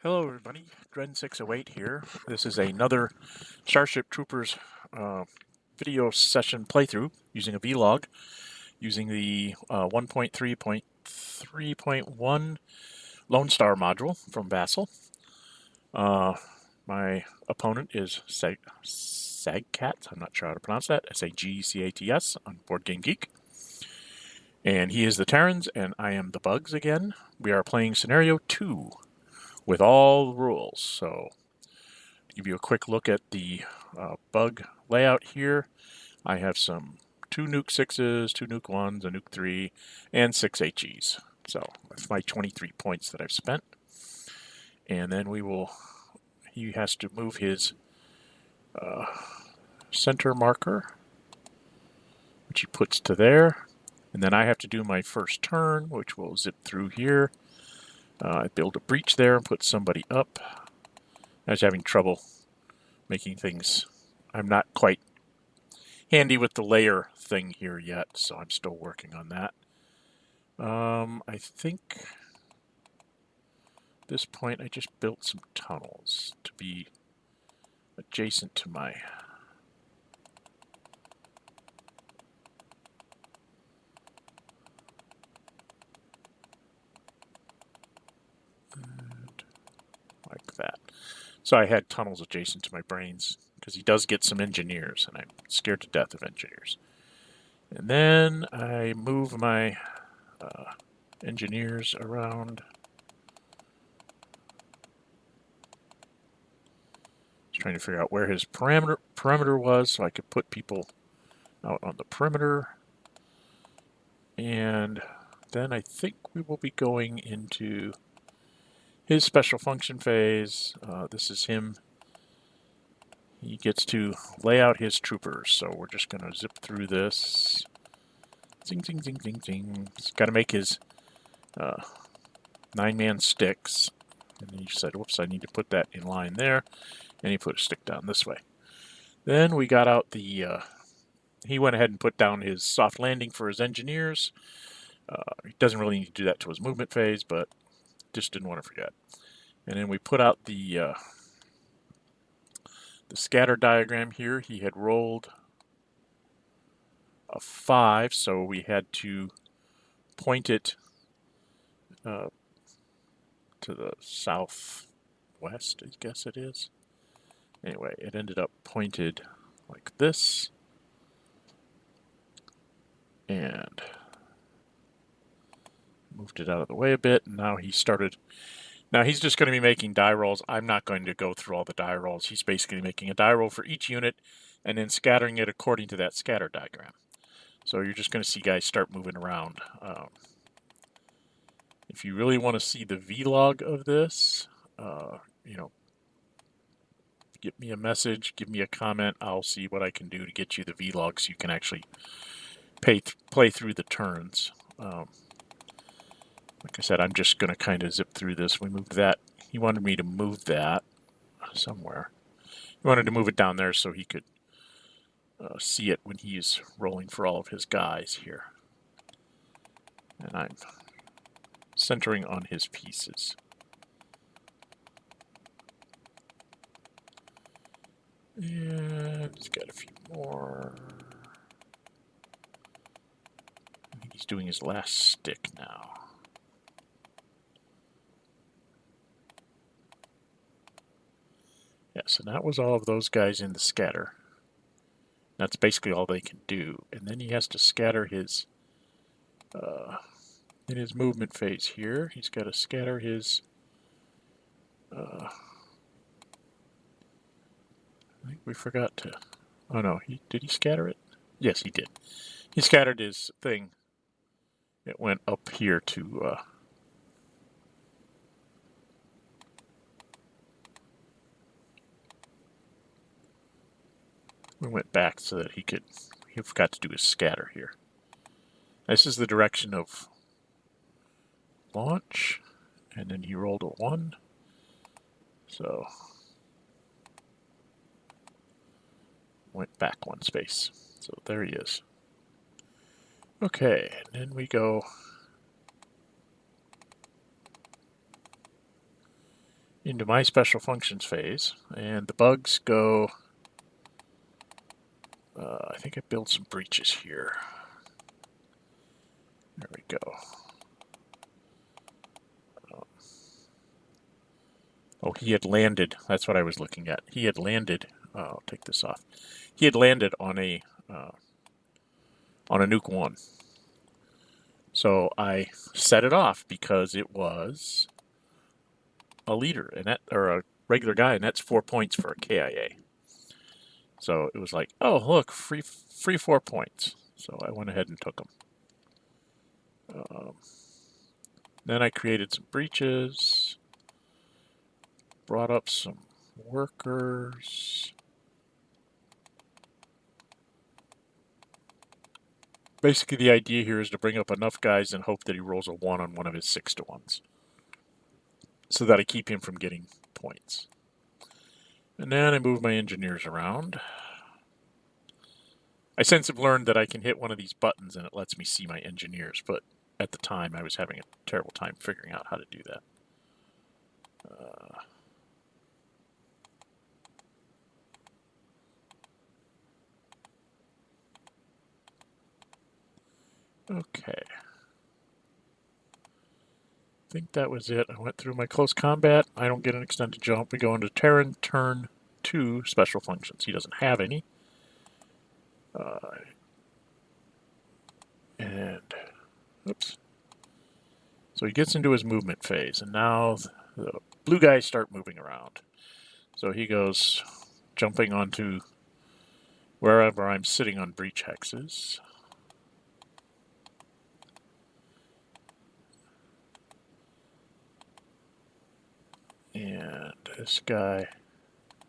Hello everybody, Dren608 here. This is another Starship Troopers video session playthrough using a vlog, using the 1.3.3.1 Lonestar module from Vassal. My opponent is sagcats, I'm not sure how to pronounce that, S-A-G-C-A-T-S on Board Game Geek. And he is the Terrans, and I am the Bugs again. We are playing Scenario 2. With all the rules. So, to give you a quick look at the bug layout here, I have two nuke 6s, two nuke 1s, a nuke 3, and 6 HEs. So, that's my 23 points that I've spent. And then he has to move his center marker, which he puts to there. And then I have to do my first turn, which will zip through here. Build a breach there and put somebody up. I was having trouble making things. I'm not quite handy with the layer thing here yet, so I'm still working on that. I think at this point I just built some tunnels to be adjacent to my like that. So I had tunnels adjacent to my brains because he does get some engineers, and I'm scared to death of engineers. And then I move my engineers around. Just trying to figure out where his perimeter was so I could put people out on the perimeter. And then I think we will be going into his special function phase. This is him. He gets to lay out his troopers, so we're just going to zip through this. Zing, zing, zing, zing, zing. He's got to make his 9-man sticks. And he said, whoops, I need to put that in line there. And he put a stick down this way. Then we got out the... he went ahead and put down his soft landing for his engineers. He doesn't really need to do that to his movement phase, but just didn't want to forget. And then we put out the scatter diagram here. He had rolled a 5, so we had to point it to the southwest, I guess it is. Anyway, it ended up pointed like this. And moved it out of the way a bit, and now he's just going to be making die rolls. I'm not going to go through all the die rolls. He's basically making a die roll for each unit and then scattering it according to that scatter diagram. So you're just going to see guys start moving around. If you really want to see the vlog of this, give me a message, give me a comment. I'll see what I can do to get you the vlog so you can actually play through the turns. Like I said, I'm just going to kind of zip through this. We moved that. He wanted me to move that somewhere. He wanted to move it down there so he could see it when he's rolling for all of his guys here. And I'm centering on his pieces. And he's got a few more. I think he's doing his last stick now. Yes, and that was all of those guys in the scatter. That's basically all they can do. And then he has to scatter his, in his movement phase here, he's got to scatter his, I think we forgot to, oh no, did he scatter it? Yes, he did. He scattered his thing. It went up here to, we went back so that he forgot to do his scatter here. This is the direction of launch, and then he rolled a 1. So, went back 1 space. So there he is. Okay, and then we go into my special functions phase, and the bugs go. I think I built some breaches here. There we go. Oh, he had landed. That's what I was looking at. He had landed. I'll take this off. He had landed on a nuke 1. So I set it off because it was a leader and that, or a regular guy, and that's 4 points for a KIA. So it was like, oh look, free 4 points. So I went ahead and took them. Then I created some breaches, brought up some workers. Basically, the idea here is to bring up enough guys and hope that he rolls a 1 on one of his 6-to-1s, so that I keep him from getting points. And then I move my engineers around. I since have learned that I can hit one of these buttons and it lets me see my engineers, but at the time I was having a terrible time figuring out how to do that. Okay. I think that was it. I went through my close combat. I don't get an extended jump. We go into Terran turn 2 special functions. He doesn't have any. And, oops. So he gets into his movement phase, and now the blue guys start moving around. So he goes jumping onto wherever I'm sitting on breach hexes. And this guy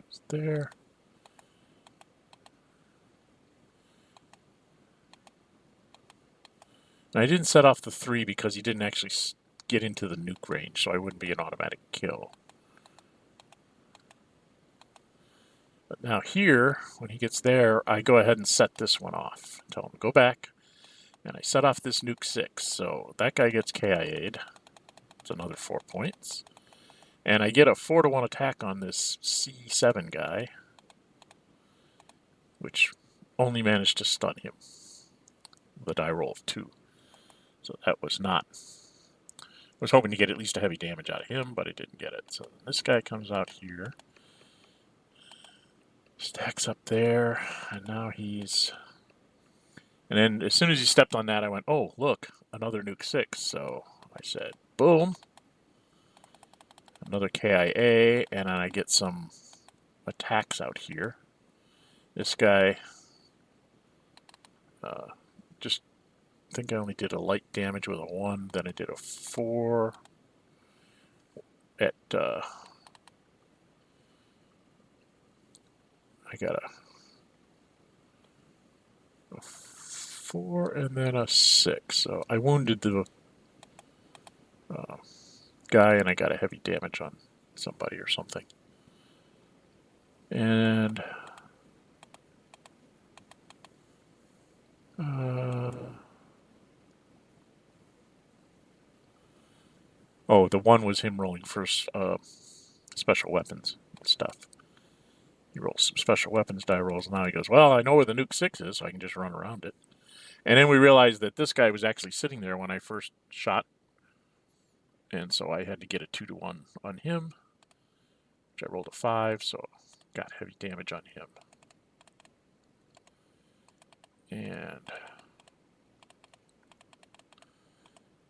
is there. And I didn't set off the 3 because he didn't actually get into the nuke range, so I wouldn't be an automatic kill. But now here, when he gets there, I go ahead and set this one off. Tell him to go back, and I set off this nuke 6, so that guy gets KIA'd. It's another 4 points. And I get a 4-to-1 attack on this C7 guy, which only managed to stun him with a die roll of 2. So that was not... I was hoping to get at least a heavy damage out of him, but I didn't get it. So this guy comes out here, stacks up there, and now he's... And then as soon as he stepped on that, I went, oh, look, another nuke 6. So I said, boom. Another KIA, and then I get some attacks out here. This guy, just think I only did a light damage with a 1, then I did a 4 at, I got a 4 and then a 6, so I wounded the guy and I got a heavy damage on somebody or something. And oh, the 1 was him rolling first special weapons and stuff. He rolls some special weapons die rolls, and now he goes, well, I know where the nuke 6 is, so I can just run around it. And then we realized that this guy was actually sitting there when I first shot, and so I had to get a 2-to-1 on him, which I rolled a 5, so got heavy damage on him. And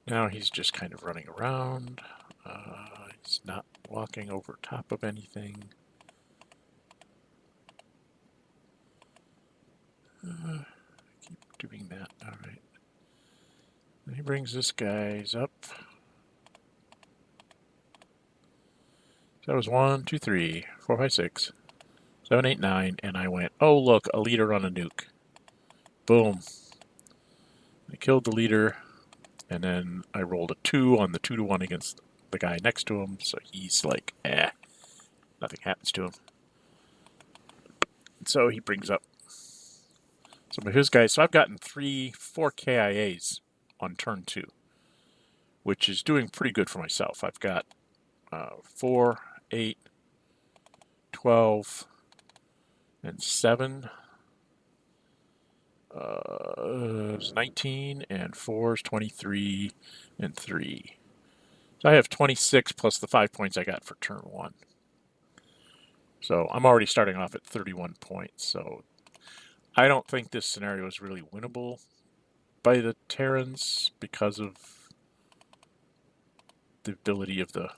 now he's just kind of running around. He's not walking over top of anything. Keep doing that. All right. And he brings this guy's up. So that was 1, 2, 3, 4, 5, 6, 7, 8, 9, and I went, oh look, a leader on a nuke. Boom. I killed the leader, and then I rolled a 2 on the 2-to-1 against the guy next to him, so he's like, nothing happens to him. And so he brings up some of his guys. So I've gotten 4 KIAs on turn 2, which is doing pretty good for myself. I've got 4 8, 12, and 7. It's 19, and 4 is 23, and 3. So I have 26 plus the 5 points I got for turn 1. So I'm already starting off at 31 points. So I don't think this scenario is really winnable by the Terrans because of the ability of the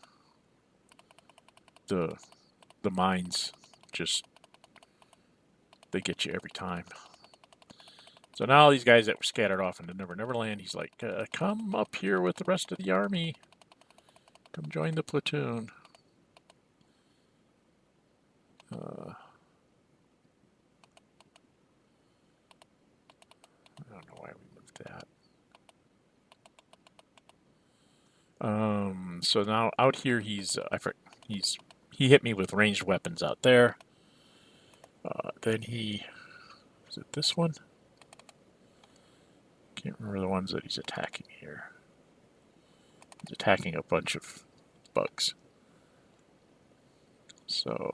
mines. Just they get you every time. So now all these guys that were scattered off into Never Land, he's like, come up here with the rest of the army. Come join the platoon. I don't know why we moved that. So now out here he hit me with ranged weapons out there. Then is it this one? Can't remember the ones that he's attacking here. He's attacking a bunch of bugs. So,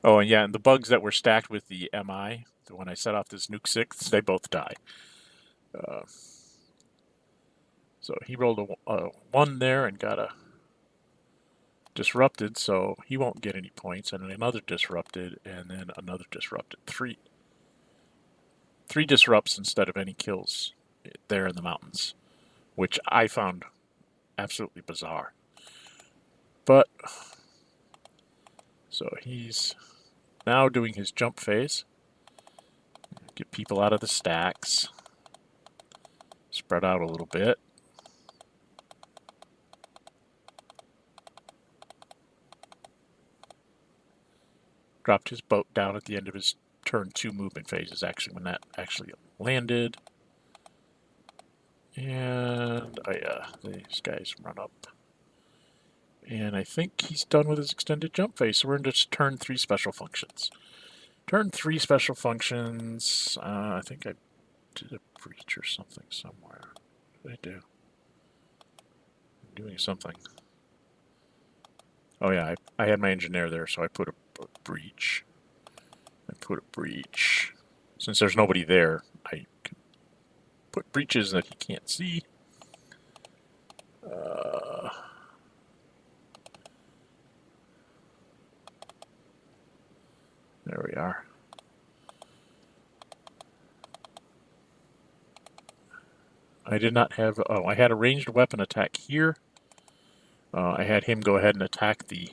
oh, and yeah, and the bugs that were stacked with the MI, when I set off this nuke 6, they both die. So he rolled a 1 there and got a disrupted, so he won't get any points, and another disrupted, and then another disrupted. Three disrupts instead of any kills there in the mountains, which I found absolutely bizarre. But, so he's now doing his jump phase. Get people out of the stacks. Spread out a little bit. Dropped his boat down at the end of his turn 2 movement phases, actually, when that actually landed. And these guys run up. And I think he's done with his extended jump phase, so we're into turn 3 special functions. Turn 3 special functions, I think I did a breach or something somewhere. What did I do? I'm doing something. Oh yeah, I had my engineer there, so I put a breach. Since there's nobody there, I can put breaches that he can't see. There we are. I did not have... Oh, I had a ranged weapon attack here. I had him go ahead and attack the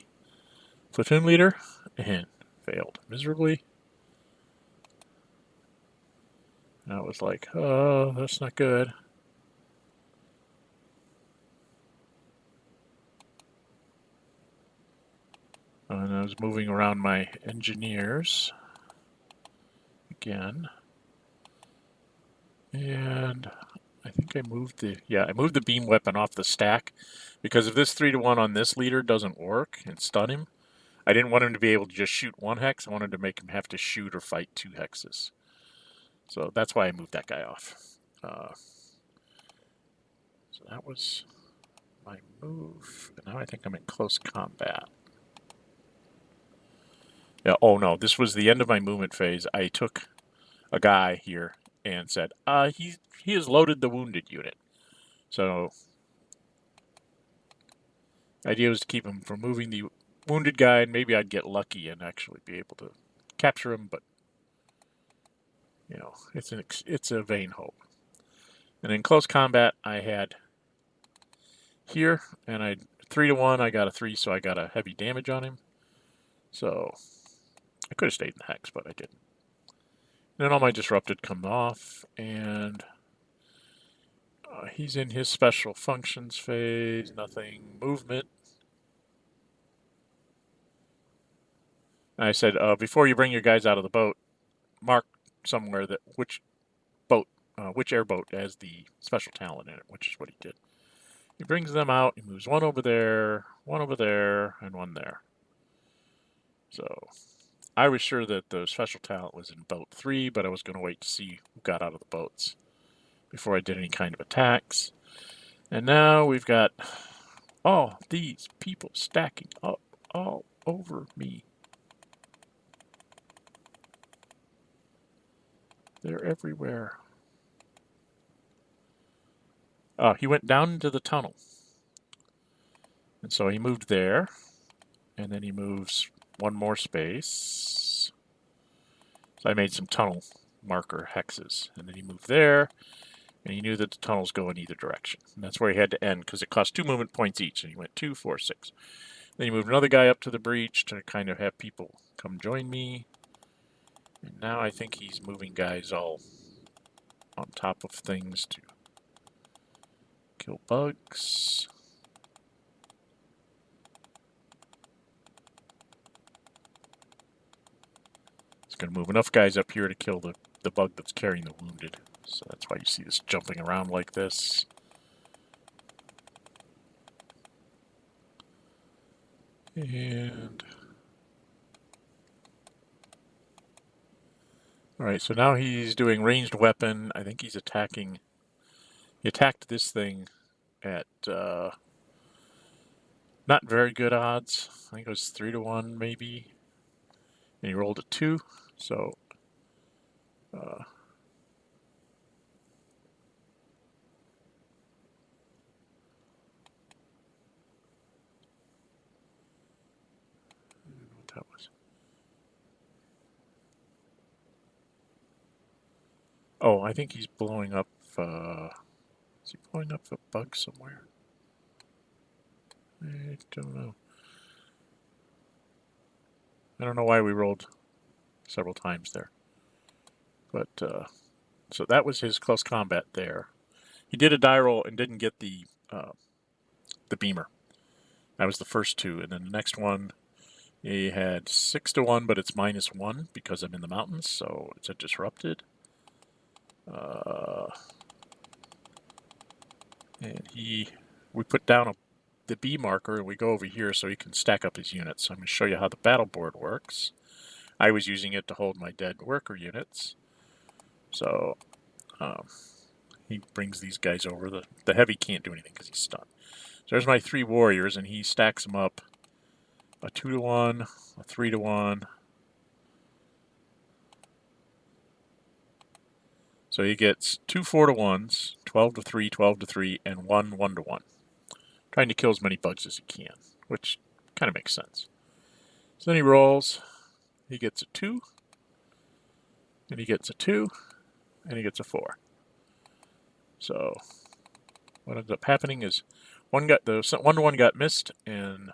platoon leader, and failed miserably. I was like, oh, that's not good. And I was moving around my engineers again. And I think I moved the beam weapon off the stack, because if this 3-to-1 on this leader doesn't work and stun him, I didn't want him to be able to just shoot 1 hex. I wanted to make him have to shoot or fight 2 hexes. So that's why I moved that guy off. So that was my move. And now I think I'm in close combat. Yeah, oh no, this was the end of my movement phase. I took a guy here and said, he has loaded the wounded unit. So the idea was to keep him from moving the wounded guy, and maybe I'd get lucky and actually be able to capture him, but you know, it's a vain hope. And in close combat, I had here, and I 3-to-1, I got a 3, so I got a heavy damage on him. So I could have stayed in the hex, but I didn't. And then all my disrupted come off, and he's in his special functions phase, nothing movement. And I said, before you bring your guys out of the boat, mark somewhere that which airboat has the special talent in it, which is what he did. He brings them out, he moves one over there, and one there. So I was sure that the special talent was in boat 3, but I was going to wait to see who got out of the boats before I did any kind of attacks. And now we've got all these people stacking up all over me. They're everywhere. He went down into the tunnel. And so he moved there. And then he moves one more space. So I made some tunnel marker hexes. And then he moved there. And he knew that the tunnels go in either direction. And that's where he had to end because it cost 2 movement points each. And he went 2, 4, 6. Then he moved another guy up to the breach to kind of have people come join me. And now I think he's moving guys all on top of things to kill bugs. He's going to move enough guys up here to kill the bug that's carrying the wounded. So that's why you see this jumping around like this. And alright, so now he's doing ranged weapon. I think he's attacking. He attacked this thing at not very good odds. I think it was 3 to 1 maybe. And he rolled a 2. So what that was. Oh, I think he's blowing up. Is he blowing up a bug somewhere? I don't know. I don't know why we rolled several times there. But, so that was his close combat there. He did a die roll and didn't get the beamer. That was the first 2. And then the next one, he had 6 to 1, but it's -1 because I'm in the mountains, so it's a disrupted. And we put down the B marker and we go over here so he can stack up his units. So I'm going to show you how the battle board works. I was using it to hold my dead worker units. So he brings these guys over. The heavy can't do anything because he's stunned. So there's my 3 warriors, and he stacks them up a 2 to 1, a 3 to 1. So he gets 2 4 to 1s, 12 to 3, 12 to 3, and 1 1 to 1. Trying to kill as many bugs as he can, which kind of makes sense. So then he rolls. He gets a 2, and he gets a 2, and he gets a 4. So what ends up happening is the 1 to 1 got missed, and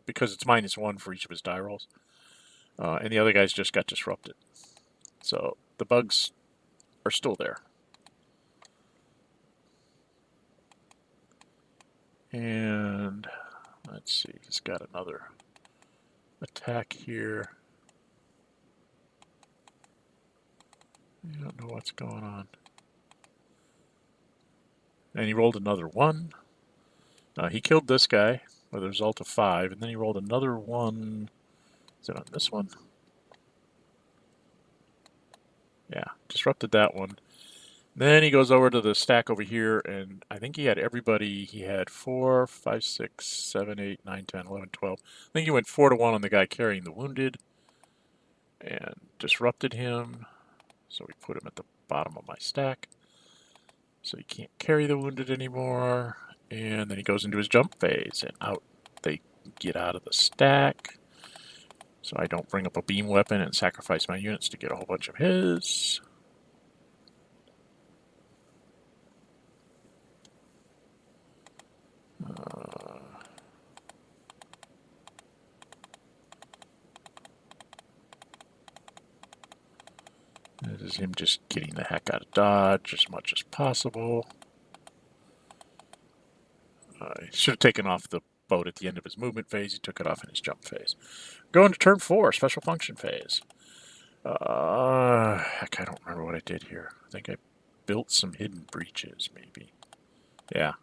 because it's -1 for each of his die rolls, and the other guys just got disrupted. So the bugs are still there. And let's see, he's got another attack here. I don't know what's going on. And he rolled another 1. He killed this guy with a result of 5, and then he rolled another 1. Is it on this one? Yeah, disrupted that one. Then he goes over to the stack over here, and I think he had everybody. He had 4, 5, 6, 7, 8, 9, 10, 11, 12. I think he went 4 to 1 on the guy carrying the wounded and disrupted him. So we put him at the bottom of my stack. So he can't carry the wounded anymore. And then he goes into his jump phase, and out they get out of the stack. So I don't bring up a beam weapon and sacrifice my units to get a whole bunch of his. This is him just getting the heck out of Dodge as much as possible. He should have taken off the boat at the end of his movement phase. He took it off in his jump phase. Going to turn 4, special function phase. Heck, I don't remember what I did here. I think I built some hidden breaches, maybe. Yeah.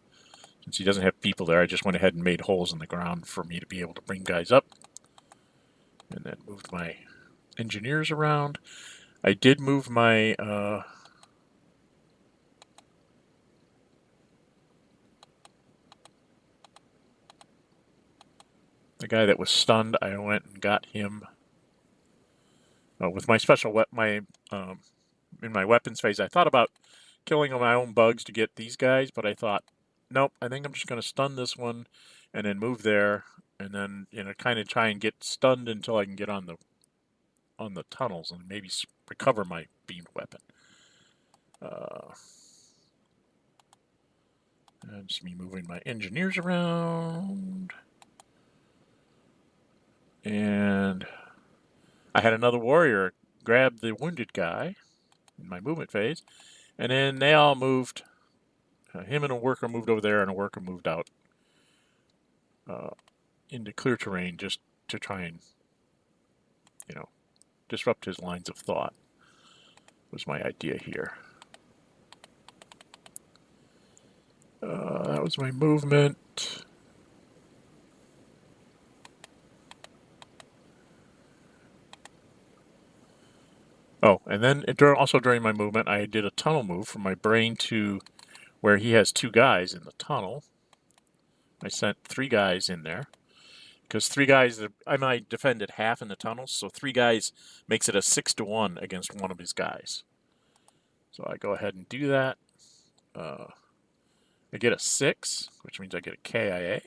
Since he doesn't have people there, I just went ahead and made holes in the ground for me to be able to bring guys up. And then moved my engineers around. I did move my The guy that was stunned, I went and got him with my special in my weapons phase. I thought about killing my own bugs to get these guys, but I thought, nope, I think I'm just going to stun this one and then move there and then, kind of try and get stunned until I can get on the tunnels and maybe recover my beamed weapon. And just me moving my engineers around. And I had another warrior grab the wounded guy in my movement phase. And then they all moved. Him and a worker moved over there, and a worker moved out into clear terrain just to try and, disrupt his lines of thought. Was my idea here. That was my movement. Oh, and then also during my movement, I did a tunnel move from my brain to where he has 2 guys in the tunnel. I sent 3 guys in there. Because 3 guys, I might defend at half in the tunnels, so 3 guys makes it a 6-1 against one of his guys. So I go ahead and do that. I get a 6, which means I get a KIA.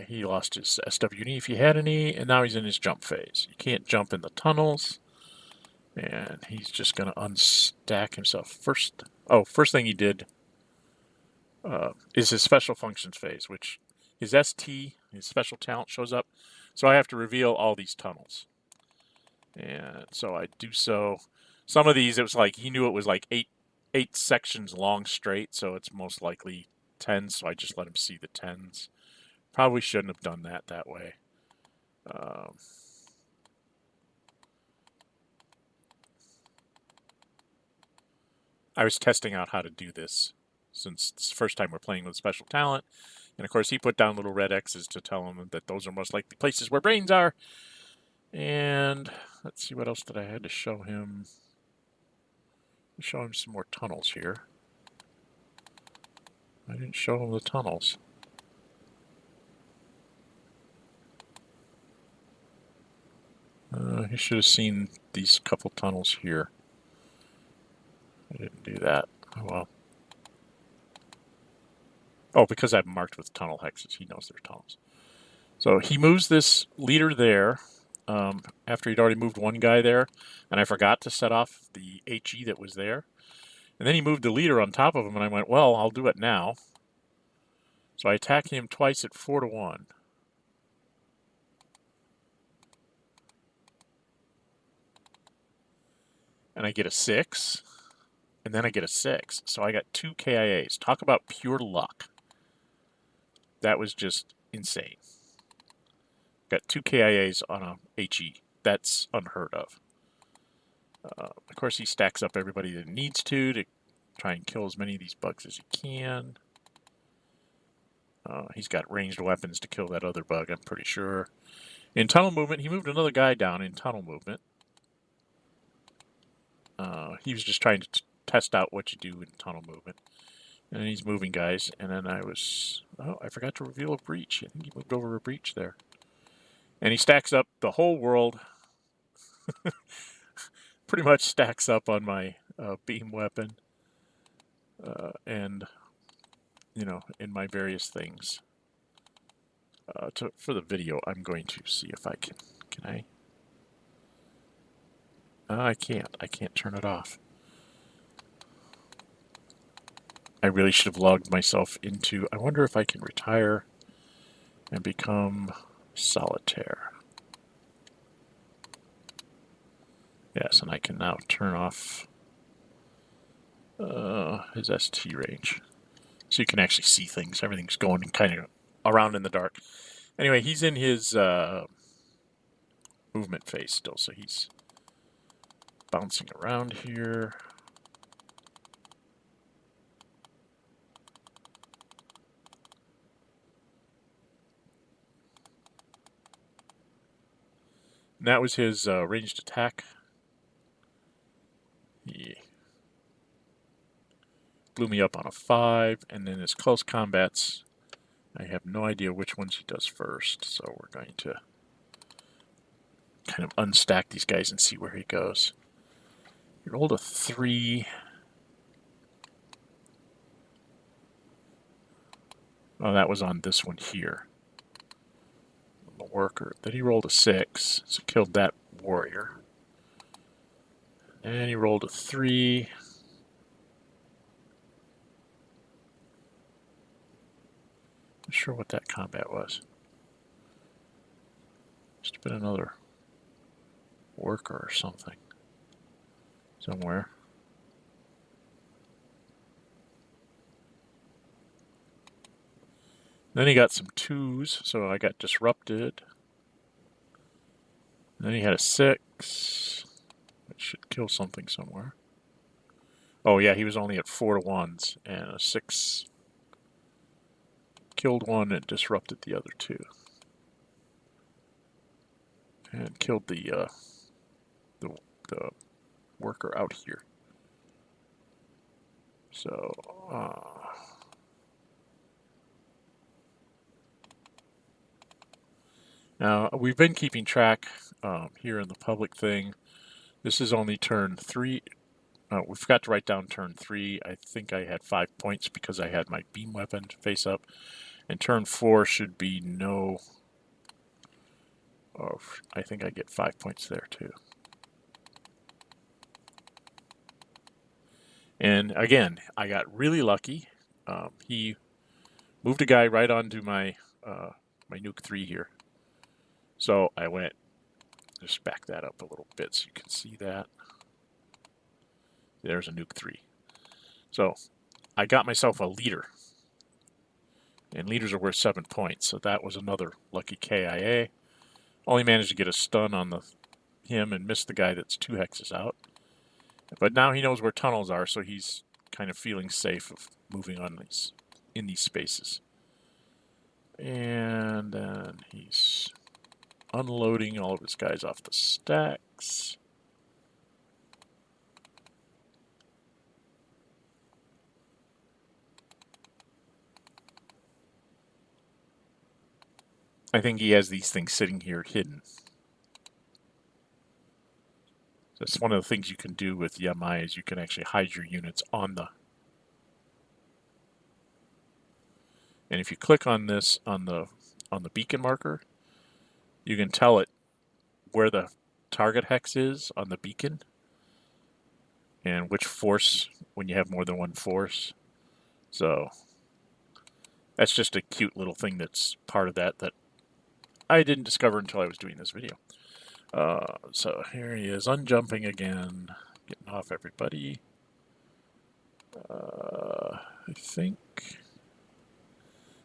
He lost his SWD if he had any, and now he's in his jump phase. You can't jump in the tunnels, and he's just going to unstack himself. First thing he did is his special functions phase, which his ST, his special talent, shows up. So I have to reveal all these tunnels. And so I do so. Some of these, it was like, he knew it was like eight sections long straight, so it's most likely 10, so I just let him see the 10s. Probably shouldn't have done that way. I was testing out how to do this since it's the first time we're playing with special talent. And of course, he put down little red X's to tell him that those are most likely places where brains are. And let's see, what else did I had to show him? Show him some more tunnels here. I didn't show him the tunnels. He should have seen these couple tunnels here. I didn't do that. Oh well. Oh, because I've marked with tunnel hexes, he knows there's tunnels. So he moves this leader there after he'd already moved one guy there, and I forgot to set off the HE that was there. And then he moved the leader on top of him, and I went, well, I'll do it now. So I attack him twice at 4-1. And I get a 6. And then I get a 6. So I got 2 KIAs. Talk about pure luck. That was just insane. Got 2 KIAs on a HE. That's unheard of. Of course, he stacks up everybody that needs to try and kill as many of these bugs as he can. He's got ranged weapons to kill that other bug, I'm pretty sure. In tunnel movement, he moved another guy down in tunnel movement. He was just trying to test out what you do in tunnel movement. And then he's moving guys, and then I forgot to reveal a breach. I think he moved over a breach there. And he stacks up the whole world. Pretty much stacks up on my beam weapon. And, in my various things. For the video, I'm going to see if I can I? I can't. I can't turn it off. I really should have logged myself into... I wonder if I can retire and become solitaire. Yes, and I can now turn off his ST range. So you can actually see things. Everything's going kind of around in the dark. Anyway, he's in his movement phase still, so he's bouncing around here. And that was his ranged attack. He blew me up on a 5, and then his close combats I have no idea which ones he does first, so we're going to kind of unstack these guys and see where he goes. He rolled a 3. Oh, that was on this one here. The worker. Then he rolled a 6, so killed that warrior. And he rolled a 3. Not sure what that combat was. Must have been another worker or something. Somewhere. Then he got some 2s, so I got disrupted. And then he had a 6, which should kill something somewhere. Oh yeah, he was only at 4 to 1s, and a 6 killed one and disrupted the other 2. And killed the worker out here. So, now we've been keeping track here in the public thing. This is only turn 3. We forgot to write down turn 3. I think I had 5 points because I had my beam weapon face up. And turn 4 should be no. Oh, I think I get 5 points there too. And again, I got really lucky. He moved a guy right onto my my nuke 3 here. So I went, just back that up a little bit so you can see that. There's a nuke 3. So I got myself a leader. And leaders are worth 7 points, so that was another lucky KIA. Only managed to get a stun on him and missed the guy that's 2 hexes out. But now he knows where tunnels are, so he's kind of feeling safe of moving on in these spaces. And then he's unloading all of his guys off the stacks. I think he has these things sitting here hidden. That's one of the things you can do with Yamai is you can actually hide your units on the. And if you click on this on the beacon marker, you can tell it where the target hex is on the beacon and which force when you have more than one force. So that's just a cute little thing that's part of that I didn't discover until I was doing this video. So here he is, unjumping again, getting off everybody. I think.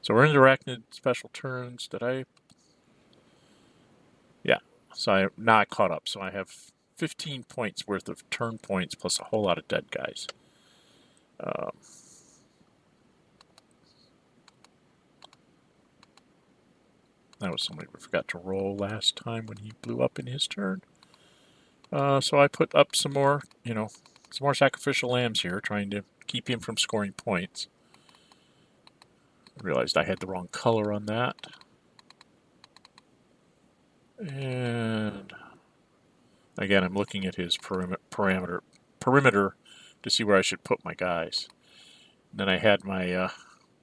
So we're into arachnid special turns. Did I? Yeah. So now I caught up. So I have 15 points worth of turn points plus a whole lot of dead guys. That was somebody we forgot to roll last time when he blew up in his turn. So I put up some more, some more sacrificial lambs here, trying to keep him from scoring points. I realized I had the wrong color on that. And again, I'm looking at his perimeter to see where I should put my guys. And then I had my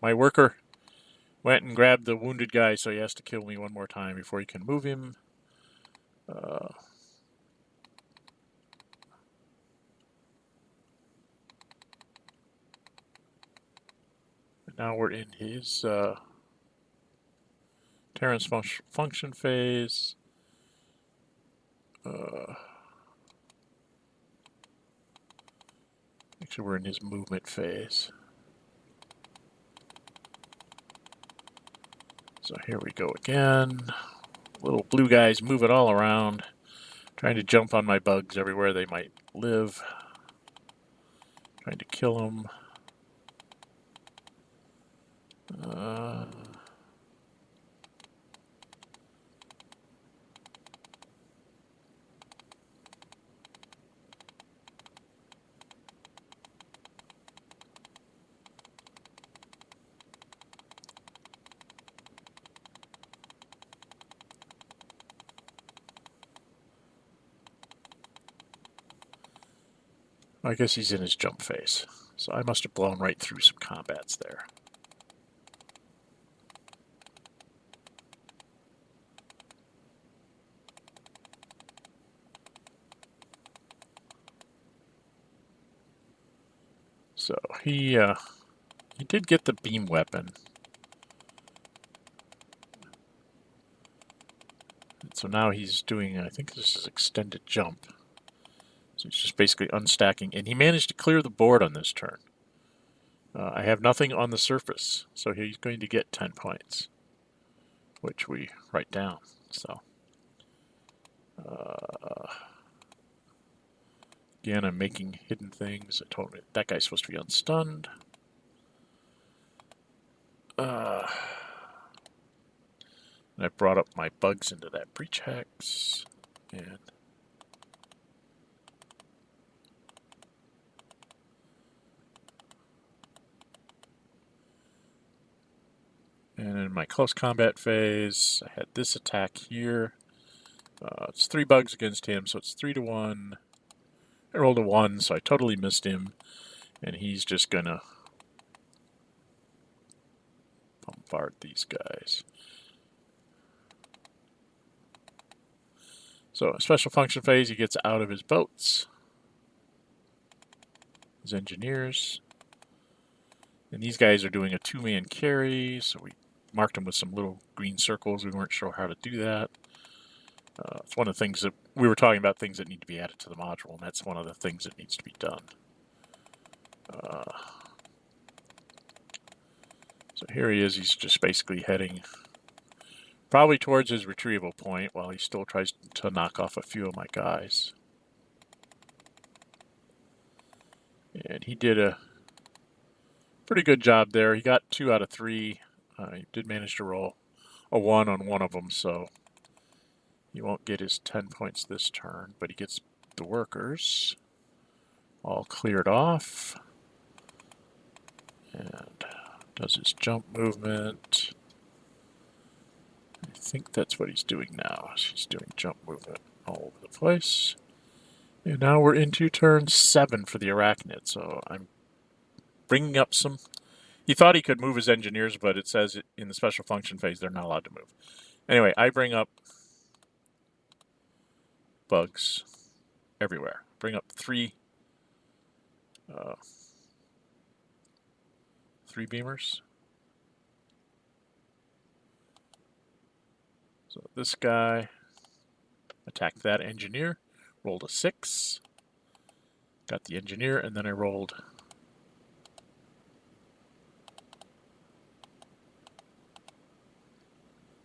my worker went and grabbed the wounded guy, so he has to kill me one more time before he can move him. Now we're in his Terran's function phase. Actually, we're in his movement phase. So here we go again. Little blue guys moving all around, trying to jump on my bugs everywhere they might live. Trying to kill them. I guess he's in his jump phase. So I must have blown right through some combats there. So he did get the beam weapon. So now he's doing, I think this is extended jump. So he's just basically unstacking, and he managed to clear the board on this turn. I have nothing on the surface, so he's going to get 10 points, which we write down. So again, I'm making hidden things. I told him that guy's supposed to be unstunned. And I brought up my bugs into that breach hex, and in my close combat phase, I had this attack here. It's 3 bugs against him, so it's 3 to 1. I rolled a 1, so I totally missed him, and he's just gonna bombard these guys. So, special function phase, he gets out of his boats, his engineers, and these guys are doing a 2-man carry, so we marked them with some little green circles. We weren't sure how to do that. It's one of the things that we were talking about, things that need to be added to the module, and that's one of the things that needs to be done. So here he is. He's just basically heading probably towards his retrieval point while he still tries to knock off a few of my guys. And he did a pretty good job there. He got 2 out of 3. He did manage to roll a 1 on one of them, so he won't get his 10 points this turn, but he gets the workers all cleared off. And does his jump movement. I think that's what he's doing now. He's doing jump movement all over the place. And now we're into turn 7 for the Arachnid, so I'm bringing up some... He thought he could move his engineers, but it says in the special function phase they're not allowed to move. Anyway, I bring up bugs everywhere. Bring up 3 beamers. So this guy attacked that engineer, rolled a 6, got the engineer, and then I rolled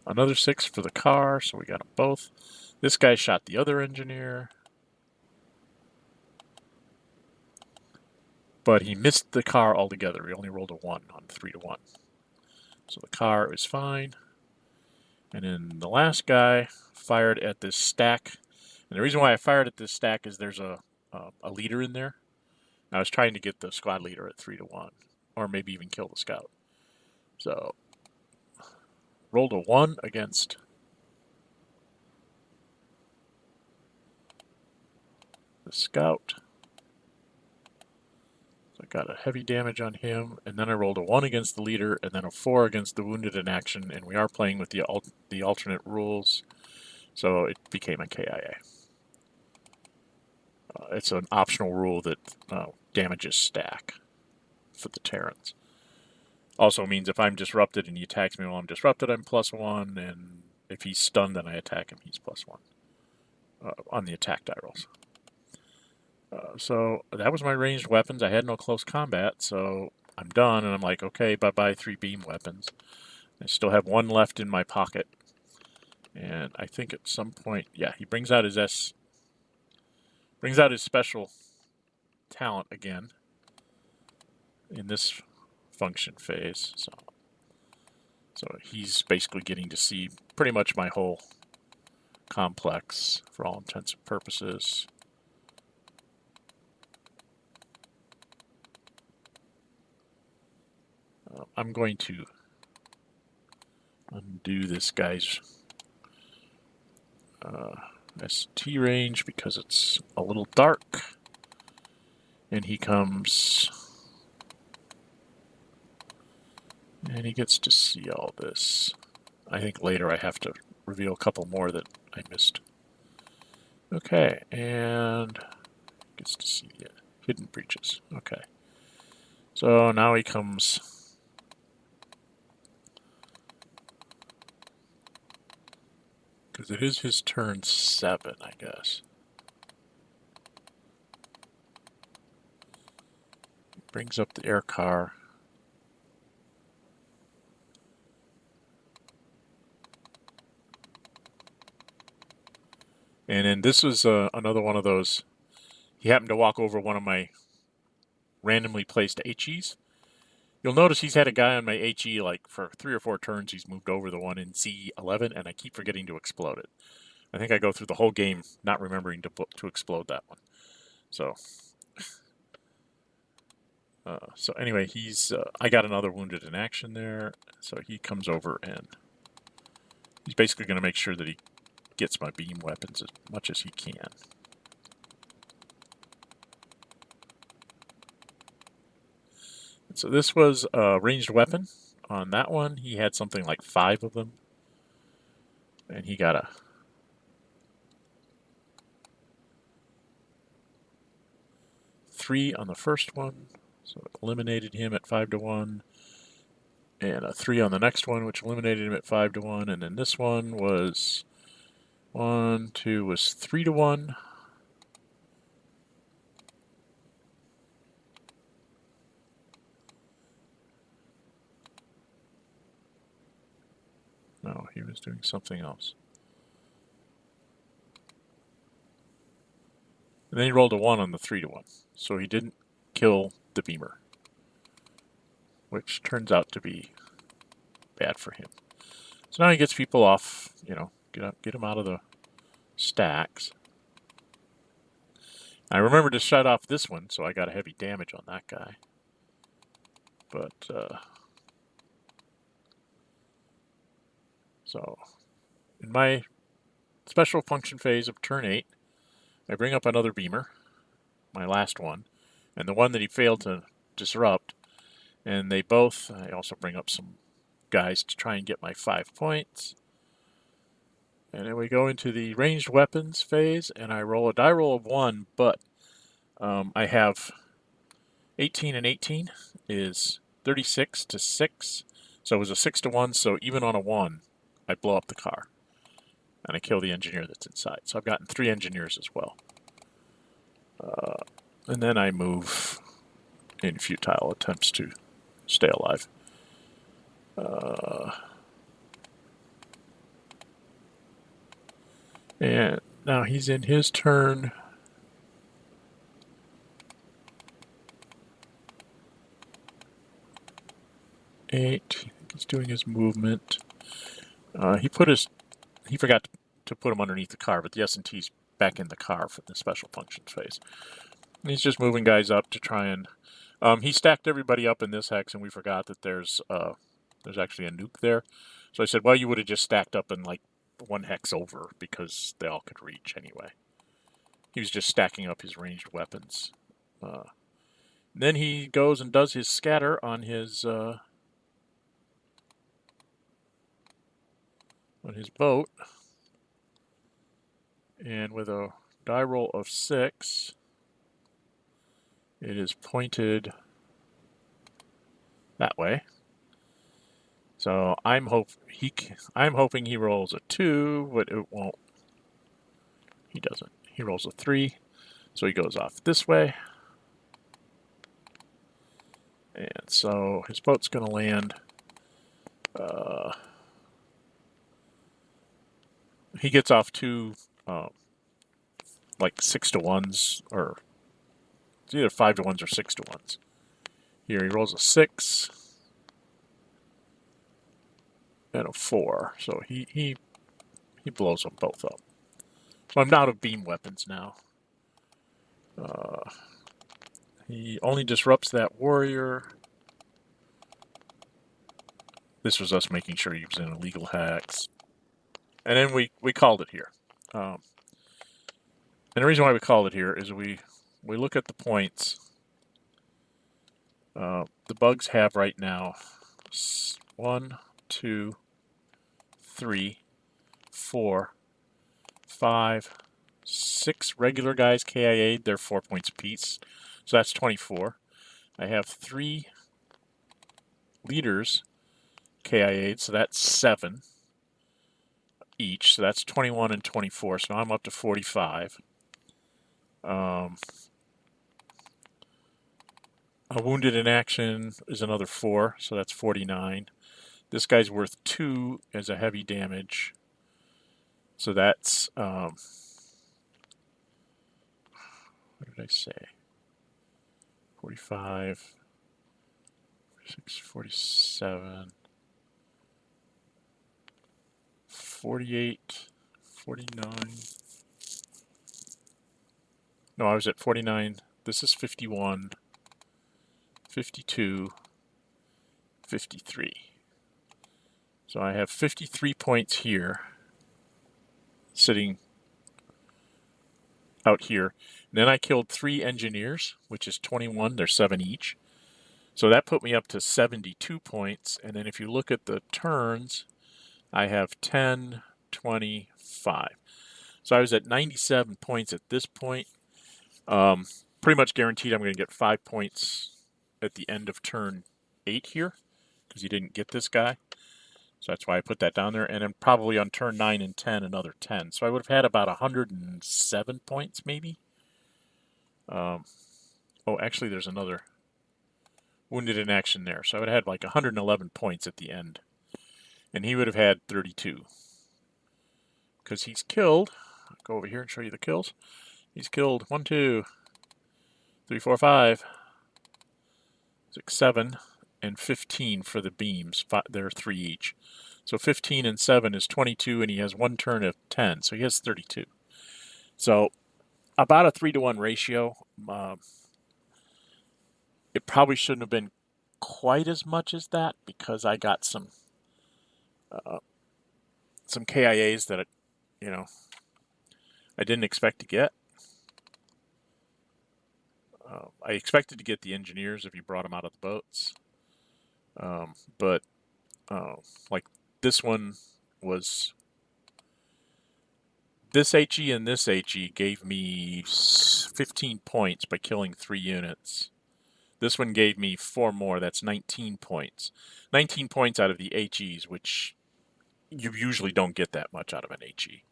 another 6 for the car, so we got them both. This guy shot the other engineer, but he missed the car altogether. He only rolled a 1 on 3 to 1. So the car is fine. And then the last guy fired at this stack. And the reason why I fired at this stack is there's a leader in there. I was trying to get the squad leader at 3 to 1, or maybe even kill the scout. So rolled a 1 against the scout. So I got a heavy damage on him, and then I rolled a 1 against the leader, and then a 4 against the wounded in action, and we are playing with the alternate rules, so it became a KIA. It's an optional rule that damages stack for the Terrans. Also means if I'm disrupted and he attacks me while I'm disrupted, I'm +1, and if he's stunned and I attack him, he's +1 on the attack die rolls. So that was my ranged weapons. I had no close combat, so I'm done, and I'm like, okay, bye-bye 3 beam weapons. I still have 1 left in my pocket, and I think at some point, yeah, he brings out his special talent again in this function phase. So he's basically getting to see pretty much my whole complex for all intents and purposes. I'm going to undo this guy's ST range because it's a little dark. And he comes, and he gets to see all this. I think later I have to reveal a couple more that I missed. Okay, and gets to see the hidden breaches. Okay. So now he comes, because it is his turn 7, I guess. Brings up the air car. And then this was another one of those. He happened to walk over one of my randomly placed HEs. You'll notice he's had a guy on my HE like for 3 or 4 turns. He's moved over the one in Z11, and I keep forgetting to explode it. I think I go through the whole game not remembering to explode that one. So anyway, he's I got another wounded in action there. So he comes over and he's basically going to make sure that he gets my beam weapons as much as he can. And so this was a ranged weapon on that one. He had something like 5 of them. And he got a 3 on the first one. So it eliminated him at 5-1. And a 3 on the next one, which eliminated him at 5-1. And then this one was 1, 2 was 3-1. No, he was doing something else. And then he rolled a 1 on the 3-1. So he didn't kill the beamer, which turns out to be bad for him. So now he gets people off, get them out of the stacks. I remember to shut off this one, so I got a heavy damage on that guy. But, so, in my special function phase of turn 8, I bring up another beamer, my last one, and the one that he failed to disrupt. And they both, I also bring up some guys to try and get my 5 points. And then we go into the ranged weapons phase, and I roll a die roll of 1, but I have 18 and 18 is 36 to 6. So it was a 6-1, so even on a 1, I blow up the car. And I kill the engineer that's inside. So I've gotten 3 engineers as well. And then I move in futile attempts to stay alive. And now he's in his turn. Eight. He's doing his movement. He forgot to put him underneath the car, but the S&T's back in the car for the special functions phase. And he's just moving guys up to try and. He stacked everybody up in this hex, and we forgot that there's actually a nuke there. So I said, well, you would have just stacked up in like 1 hex over because they all could reach anyway. He was just stacking up his ranged weapons. Then he goes and does his scatter on his boat. And with a die roll of 6, it is pointed that way. So I'm hoping he rolls a 2, but it won't. He doesn't. He rolls a 3, so he goes off this way. And so his boat's going to land. He gets off 2 like 6-1s, or it's either 5-1s or 6-1s. Here he rolls a 6 and a 4, so he blows them both up. So I'm out of beam weapons now. He only disrupts that warrior. This was us making sure he was in illegal hacks. And then we called it here. And the reason why we called it here is we look at the points The bugs have right now 1, 2, 3, 4, 5, 6 regular guys KIA'd. They're 4 points apiece. So that's 24. I have 3 leaders KIA'd, so that's 7 each. So that's 21 and 24. So now I'm up to 45. A wounded in action is another 4, so that's 49. This guy's worth 2 as a heavy damage. So that's, what did I say? 45, 46, 47, 48, 49. No, I was at 49. This is 51, 52, 53. So I have 53 points here, sitting out here. And then I killed 3 engineers, which is 21. They're 7 each. So that put me up to 72 points. And then if you look at the turns, I have 10, 25. So I was at 97 points at this point. Pretty much guaranteed I'm going to get 5 points at the end of turn 8 here, because you didn't get this guy. So that's why I put that down there. And then probably on turn 9 and 10, another 10. So I would have had about 107 points, maybe. Oh, actually, there's another wounded in action there. So I would have had like 111 points at the end. And he would have had 32. Because he's killed. I'll go over here and show you the kills. He's killed 1, 2, 3, 4, 5, 6, 7, and 15 for the beams. They're 3 each. So 15 and 7 is 22, and he has 1 turn of 10. So he has 32. So about a 3-to-1 ratio. It probably shouldn't have been quite as much as that, because I got some KIAs that, I didn't expect to get. I expected to get the engineers if you brought them out of the boats. But like this one was, this HE and this HE gave me 15 points by killing 3 units. This one gave me 4 more. That's 19 points. 19 points out of the HEs, which you usually don't get that much out of an HE.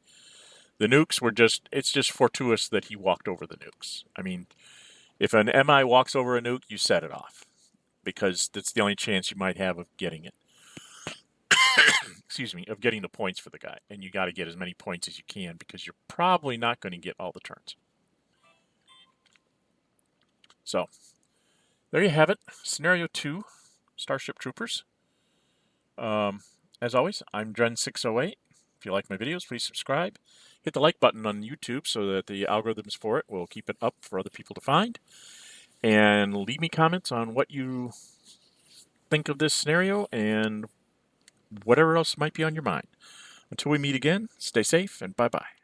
The nukes were it's just fortuitous that he walked over the nukes. I mean, if an MI walks over a nuke, you set it off, because that's the only chance you might have of getting it. Excuse me, of getting the points for the guy. And you got to get as many points as you can, because you're probably not going to get all the turns. So, there you have it. Scenario 2, Starship Troopers. As always, I'm Dren608. If you like my videos, please subscribe. Hit the like button on YouTube so that the algorithms for it will keep it up for other people to find. And leave me comments on what you think of this scenario and whatever else might be on your mind. Until we meet again, stay safe and bye-bye.